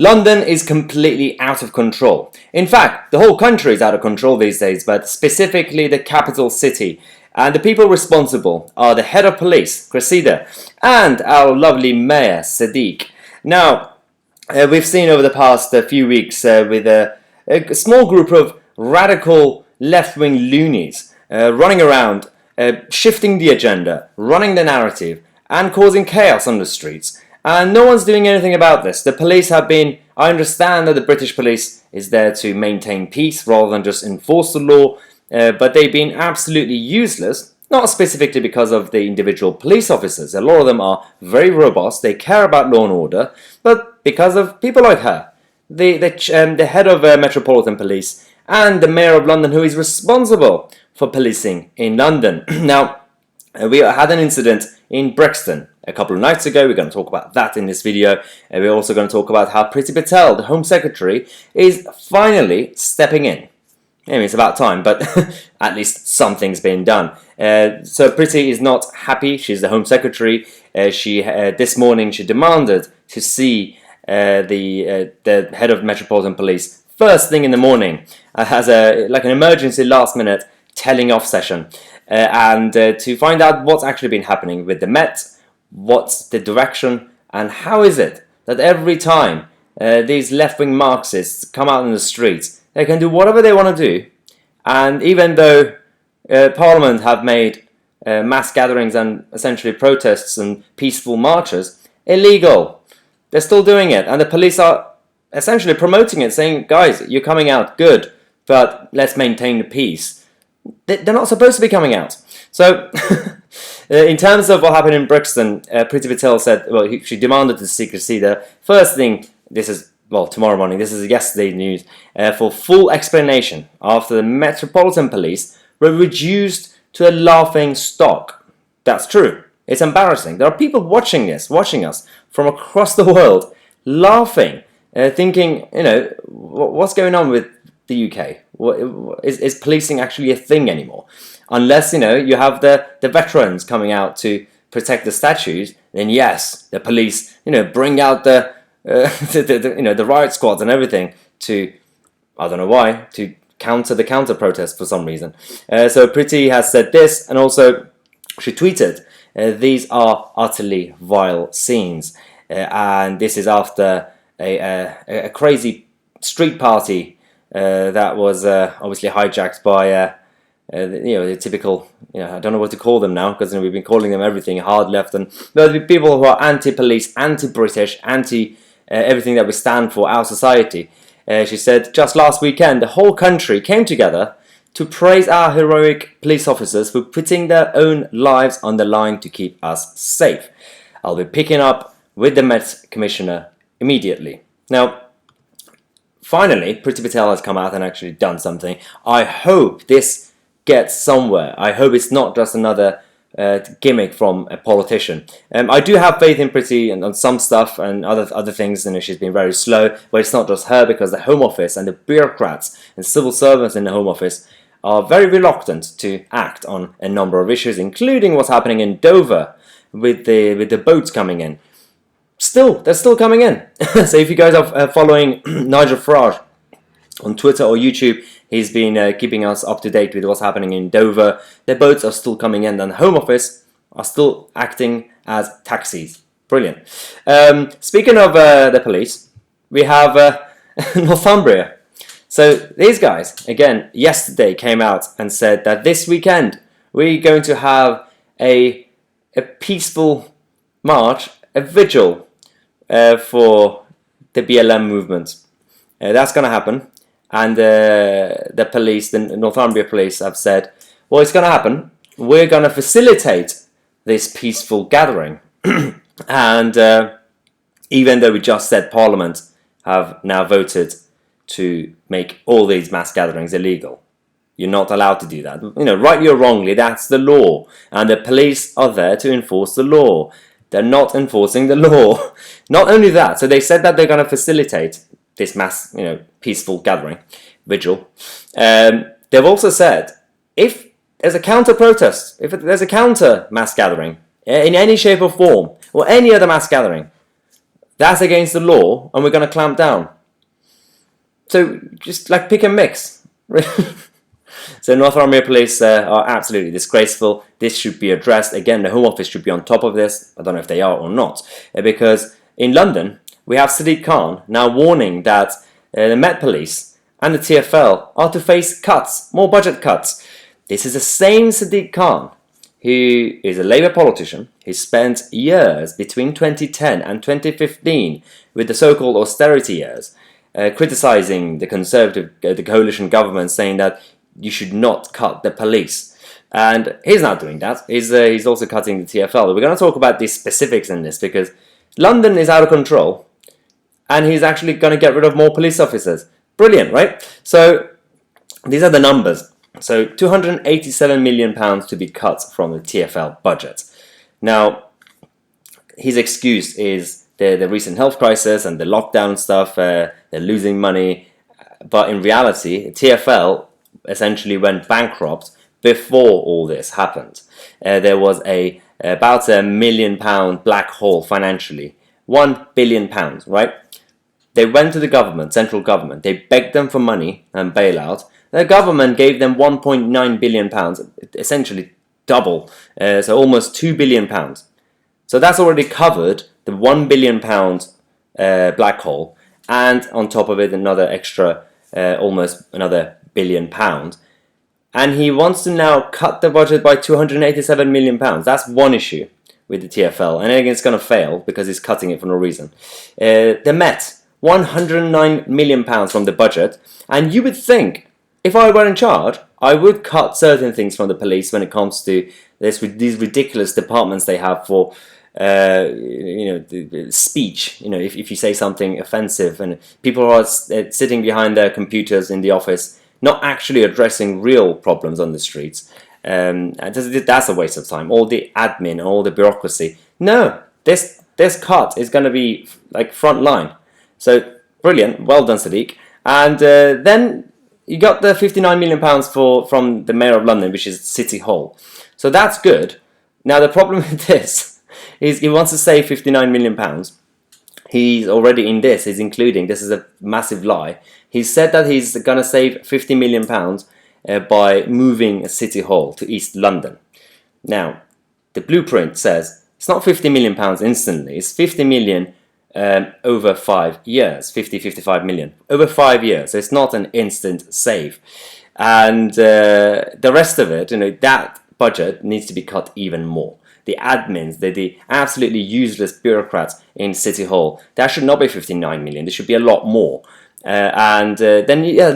London is completely out of control. In fact, the whole country is out of control these days, but specifically the capital city. And the people responsible are the head of police, Cressida, and our lovely mayor, Sadiq. Now, we've seen over the past few weeks with a small group of radical left-wing loonies running around, shifting the agenda, running the narrative, and causing chaos on the streets. And no one's doing anything about this. The police have been, I understand that the British police is there to maintain peace rather than just enforce the law, but they've been absolutely useless, not specifically because of the individual police officers. A lot of them are very robust, they care about law and order, but because of people like her, the head of Metropolitan Police and the Mayor of London, who is responsible for policing in London. Now, we had an incident in Brixton a couple of nights ago. We're going to talk about that in this video. And we're also going to talk about how Priti Patel, the Home Secretary, is finally stepping in. I mean, it's about time, but at least something's been done. So Priti is not happy. She's the Home Secretary. This morning she demanded to see the head of Metropolitan Police first thing in the morning as an emergency last-minute telling off session. And to find out what's actually been happening with the Met, what's the direction, and how is it that every time these left-wing Marxists come out in the streets, they can do whatever they want to do, and even though Parliament have made mass gatherings and essentially protests and peaceful marches illegal, they're still doing it, and the police are essentially promoting it, saying, guys, you're coming out, good, but let's maintain the peace. They're not supposed to be coming out. So, in terms of what happened in Brixton, Priti Patel said, well, she demanded the secrecy. The first thing, tomorrow morning, this is yesterday's news, for full explanation after the Metropolitan Police were reduced to a laughing stock. That's true. It's embarrassing. There are people watching us from across the world, laughing, thinking, what's going on with the UK? Is policing actually a thing anymore? Unless, you have the veterans coming out to protect the statues, then yes, the police, bring out the riot squads and everything to, I don't know why, to counter the counter-protest for some reason. So Priti has said this, and also she tweeted, these are utterly vile scenes. And this is after a crazy street party that was obviously hijacked by the typical, I don't know what to call them now, because we've been calling them everything, hard left, and the people who are anti-police, anti-British, anti everything that we stand for, our society. She said, just last weekend, the whole country came together to praise our heroic police officers for putting their own lives on the line to keep us safe. I'll be picking up with the Met Commissioner immediately. Now, finally, Priti Patel has come out and actually done something. I hope this gets somewhere. I hope it's not just another gimmick from a politician. I do have faith in Priti and on some stuff and other things, and she's been very slow, but it's not just her, because the Home Office and the bureaucrats and civil servants in the Home Office are very reluctant to act on a number of issues, including what's happening in Dover with the boats coming in. They're still coming in. So if you guys are following Nigel Farage on Twitter or YouTube, he's been keeping us up to date with what's happening in Dover. The boats are still coming in, and the Home Office are still acting as taxis. Brilliant. Speaking of the police, we have Northumbria. So these guys, again, yesterday came out and said that this weekend we're going to have a peaceful march, a vigil for the BLM movement. That's going to happen. And the police, the Northumbria police, have said, well, it's going to happen. We're going to facilitate this peaceful gathering. And even though we just said Parliament have now voted to make all these mass gatherings illegal, you're not allowed to do that. Rightly or wrongly, that's the law. And the police are there to enforce the law. They're not enforcing the law. Not only that, so they said that they're going to facilitate this mass, peaceful gathering, vigil. They've also said, if there's a counter-protest, if there's a counter-mass gathering, in any shape or form, or any other mass gathering, That's against the law, and we're going to clamp down. So just like pick and mix. So Northumbria police are absolutely disgraceful. This should be addressed. Again, the Home Office should be on top of this. I don't know if they are or not. Because in London, we have Sadiq Khan now warning that the Met Police and the TfL are to face cuts, more budget cuts. This is the same Sadiq Khan who is a Labour politician. He spent years between 2010 and 2015 with the so-called austerity years, criticising the Conservative, the coalition government, saying that you should not cut the police. And he's not doing that. He's also cutting the TfL. We're going to talk about the specifics in this because London is out of control and he's actually going to get rid of more police officers. Brilliant, right? So these are the numbers. So £287 million to be cut from the TfL budget. Now, his excuse is the recent health crisis and the lockdown stuff. They're losing money. But in reality, TfL essentially went bankrupt before all this happened. There was about £1 million black hole financially. £1 billion, right? They went to the government, central government. They begged them for money and bailout. The government gave them £1.9 billion, essentially double, so almost £2 billion. So that's already covered the £1 billion black hole, and on top of it another extra, almost another £1 billion. And he wants to now cut the budget by £287 million. That's one issue with the TfL, and I think it's going to fail because he's cutting it for no reason. The Met, £109 million from the budget, and you would think, if I were in charge, I would cut certain things from the police when it comes to these ridiculous departments they have for, speech. If you say something offensive, and people are sitting behind their computers in the office, not actually addressing real problems on the streets. That's a waste of time. All the admin and all the bureaucracy. No, this cut is going to be like front line. So brilliant, well done, Sadiq. And then you got the £59 million from the Mayor of London, which is City Hall. So that's good. Now the problem with this is he wants to save £59 million. He's already in this, he's including, this is a massive lie. He said that he's going to save £50 million by moving City Hall to East London. Now, the blueprint says it's not £50 million instantly, it's £50 million over 5 years, 55 million over 5 years. So it's not an instant save, and the rest of it, that budget needs to be cut even more. The admins, the absolutely useless bureaucrats in City Hall, that should not be 59 million. There should be a lot more. Then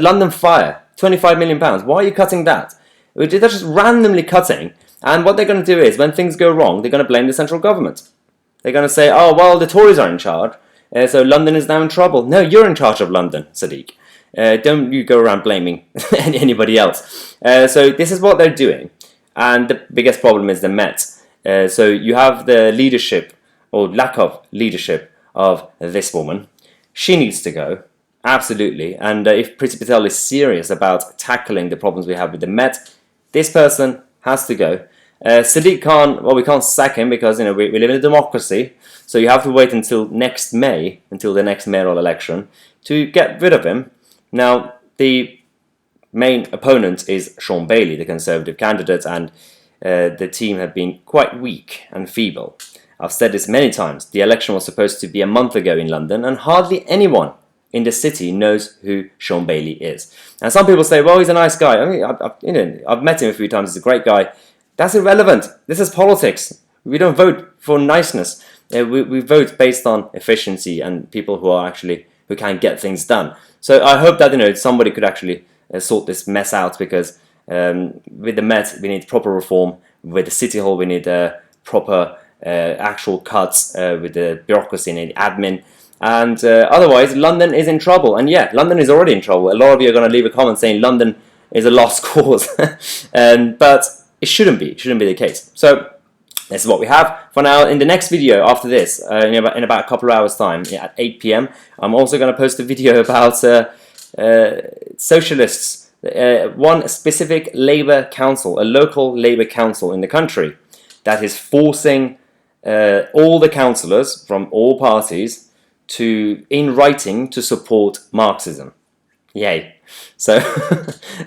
London Fire, 25 million pounds. Why are you cutting that? They're just randomly cutting, and what they're going to do is when things go wrong, they're going to blame the central government. They're going to say, oh, well, the Tories are in charge, so London is now in trouble. No, you're in charge of London, Sadiq. Don't you go around blaming anybody else. So this is what they're doing. And the biggest problem is the Met. So you have the leadership, or lack of leadership, of this woman. She needs to go, absolutely. And if Priti Patel is serious about tackling the problems we have with the Met, this person has to go. Sadiq Khan, well, we can't sack him because we live in a democracy, so you have to wait until next May, until the next mayoral election, to get rid of him. Now, the main opponent is Sean Bailey, the Conservative candidate, and the team have been quite weak and feeble. I've said this many times. The election was supposed to be a month ago in London, and hardly anyone in the city knows who Sean Bailey is. And some people say, well, he's a nice guy. I mean, I've met him a few times. He's a great guy. That's irrelevant. This is politics. We don't vote for niceness. We vote based on efficiency and people who can get things done. So I hope that somebody could actually sort this mess out, because with the Met we need proper reform. With the City Hall we need proper actual cuts. With the bureaucracy and the admin. And otherwise London is in trouble. And yeah, London is already in trouble. A lot of you are going to leave a comment saying London is a lost cause. But it shouldn't be the case. So this is what we have for now. In the next video after this, in about a couple of hours time, at 8 p.m, I'm also going to post a video about socialists, one specific Labour council, a local Labour council in the country, that is forcing all the councillors from all parties in writing to support Marxism. Yay. So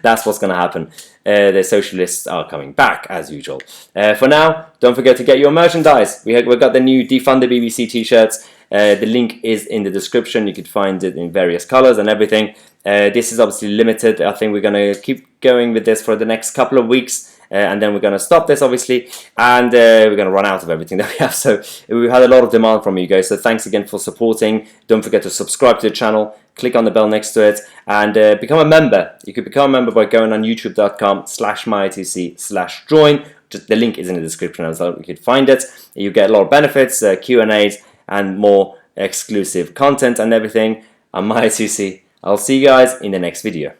that's what's going to happen. The socialists are coming back as usual. For now, don't forget to get your merchandise. We've got the new Defund the BBC t-shirts. The link is in the description. You could find it in various colors and everything. This is obviously limited. I think we're going to keep going with this for the next couple of weeks. And then we're going to stop this, obviously, and we're going to run out of everything that we have. So we've had a lot of demand from you guys, so thanks again for supporting. Don't forget to subscribe to the channel, click on the bell next to it, and become a member. You could become a member by going on youtube.com/myitc/join. The link is in the description as well. You could find it. You get a lot of benefits, Q&As, and more exclusive content and everything. I'm myitc. I'll see you guys in the next video.